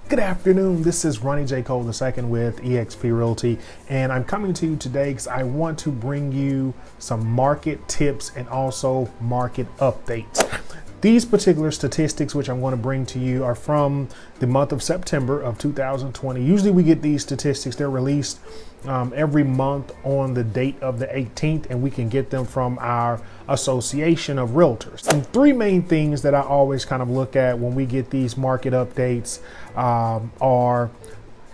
Good afternoon. This is Ronnie J Cole II with EXP Realty, and I'm coming to you today because I want to bring you some market tips and also market updates. These particular statistics, which I'm going to bring to you, are from the month of September of 2020. Usually we get these statistics, they're released every month on the date of the 18th, and we can get them from our Association of Realtors. And three main things that I always kind of look at when we get these market updates are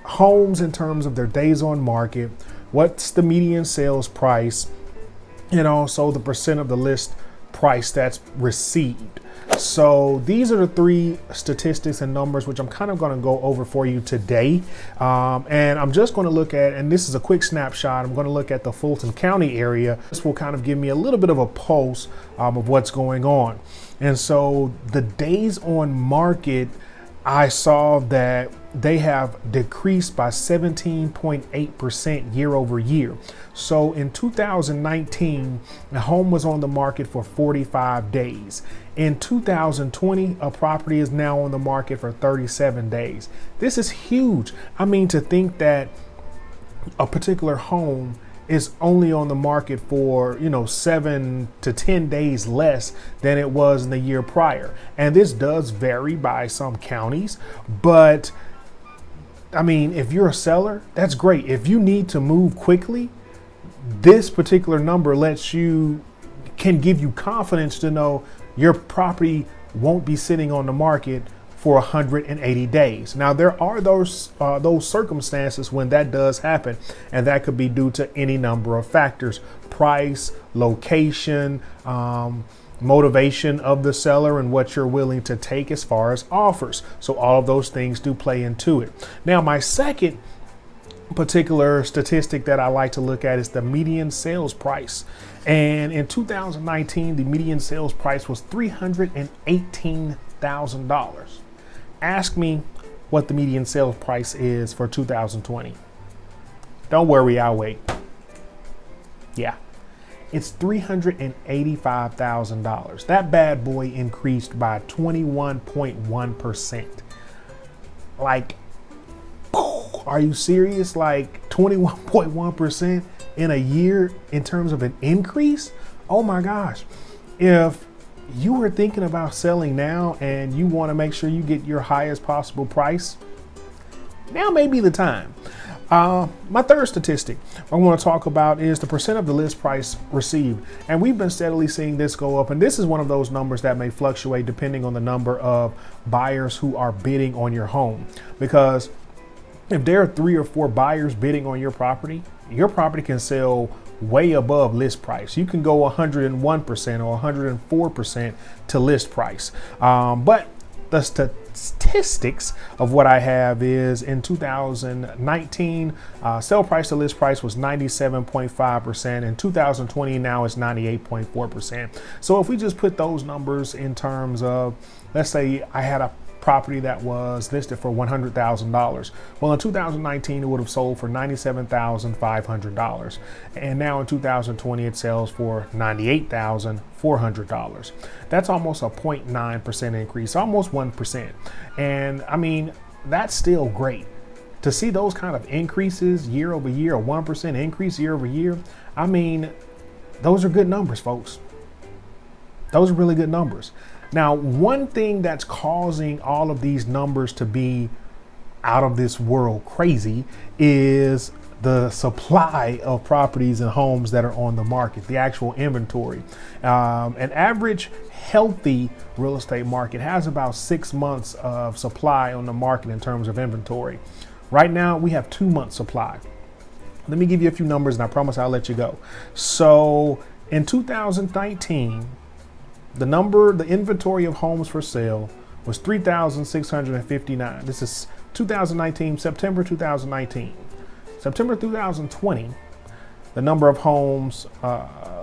homes in terms of their days on market, what's the median sales price, and also the percent of the list price that's received. So these are the three statistics and numbers which I'm kind of going to go over for you today. And I'm just going to look at, and this is a quick snapshot, I'm going to look at the Fulton County area. This will kind of give me a little bit of a pulse of what's going on. And so the days on market, I saw that they have decreased by 17.8% year over year. So in 2019, the home was on the market for 45 days. In 2020, a property is now on the market for 37 days. This is huge. I mean, to think that a particular home is only on the market for 7 to 10 days less than it was in the year prior. And this does vary by some counties, but I mean, if you're a seller, that's great. If you need to move quickly, this particular number can give you confidence to know your property won't be sitting on the market for 180 days. Now, there are those circumstances when that does happen, and that could be due to any number of factors: price, location, motivation of the seller, and what you're willing to take as far as offers. So all of those things do play into it. Now, my second particular statistic that I like to look at is the median sales price. And in 2019, the median sales price was $318,000. Ask me what the median sales price is for 2020. Don't worry, I'll wait. Yeah, it's $385,000. That bad boy increased by 21.1%. Like, are you serious? Like 21.1% in a year in terms of an increase? Oh my gosh. If you were thinking about selling now and you want to make sure you get your highest possible price, now may be the time. My third statistic I want to talk about is the percent of the list price received. And we've been steadily seeing this go up. And this is one of those numbers that may fluctuate depending on the number of buyers who are bidding on your home. Because if there are 3 or 4 buyers bidding on your property can sell way above list price. You can go 101% or 104% to list price. But the statistics of what I have is in 2019, sell price to list price was 97.5%. In 2020, now it's 98.4%. So if we just put those numbers in terms of, let's say I had a property that was listed for $100,000. Well, in 2019, it would have sold for $97,500. And now in 2020, it sells for $98,400. That's almost a 0.9% increase, almost 1%. And I mean, that's still great. To see those kind of increases year over year, a 1% increase year over year, I mean, those are good numbers, folks. Those are really good numbers. Now, one thing that's causing all of these numbers to be out of this world crazy is the supply of properties and homes that are on the market, the actual inventory. An average healthy real estate market has about 6 months of supply on the market in terms of inventory. Right now, we have 2 months supply. Let me give you a few numbers and I promise I'll let you go. So in 2019, the inventory of homes for sale was 3,659. This is 2019, September 2019. September 2020, the number of homes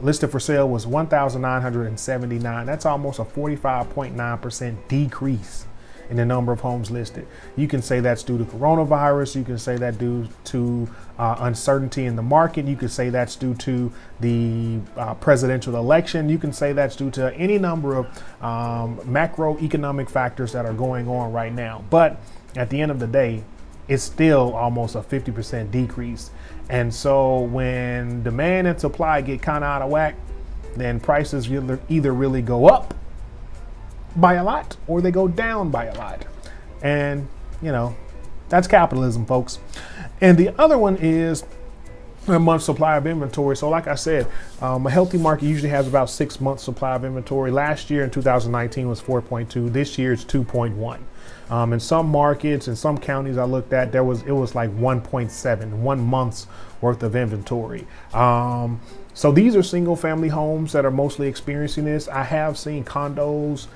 listed for sale was 1,979. That's almost a 45.9% decrease in the number of homes listed. You can say that's due to coronavirus. You can say that due to uncertainty in the market. You could say that's due to the presidential election. You can say that's due to any number of macroeconomic factors that are going on right now. But at the end of the day, it's still almost a 50% decrease. And so when demand and supply get kind of out of whack, then prices either really go up by a lot or they go down by a lot. And, that's capitalism, folks. And the other one is a month's supply of inventory. So like I said, a healthy market usually has about 6 months supply of inventory. Last year in 2019 was 4.2. This year it's 2.1. In some markets, in some counties I looked at, it was like 1.7, 1 month's worth of inventory. So these are single family homes that are mostly experiencing this. I have seen condos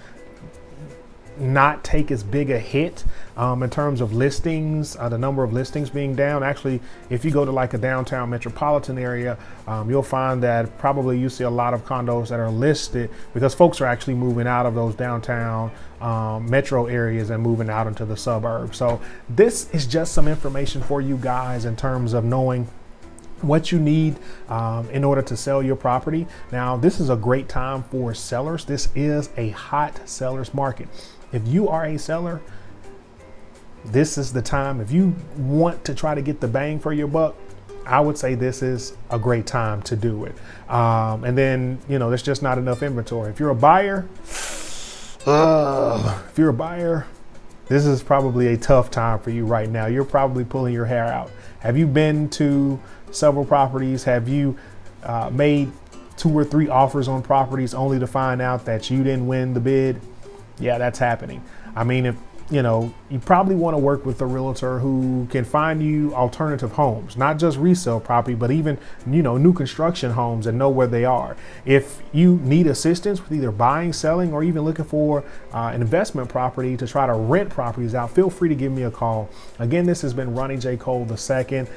not take as big a hit in terms of listings, the number of listings being down. Actually, if you go to like a downtown metropolitan area, you'll find that probably you see a lot of condos that are listed because folks are actually moving out of those downtown metro areas and moving out into the suburbs. So this is just some information for you guys in terms of knowing what you need in order to sell your property. Now, this is a great time for sellers. This is a hot seller's market. If you are a seller, this is the time. If you want to try to get the bang for your buck, I would say this is a great time to do it. And then, there's just not enough inventory. If you're a buyer, this is probably a tough time for you right now. You're probably pulling your hair out. Have you been to several properties? Have you made 2 or 3 offers on properties only to find out that you didn't win the bid? Yeah, that's happening. I mean, if you probably want to work with a realtor who can find you alternative homes, not just resale property, but even, new construction homes and know where they are. If you need assistance with either buying, selling, or even looking for an investment property to try to rent properties out, feel free to give me a call. Again, this has been Ronnie J Cole II,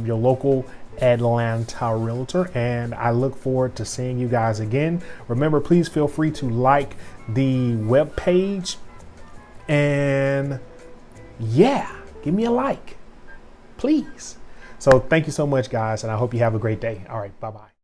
your local Atlanta realtor, and I look forward to seeing you guys again. Remember, please feel free to like the web page, and give me a like, please. So thank you so much, guys, and I hope you have a great day. All right, bye-bye.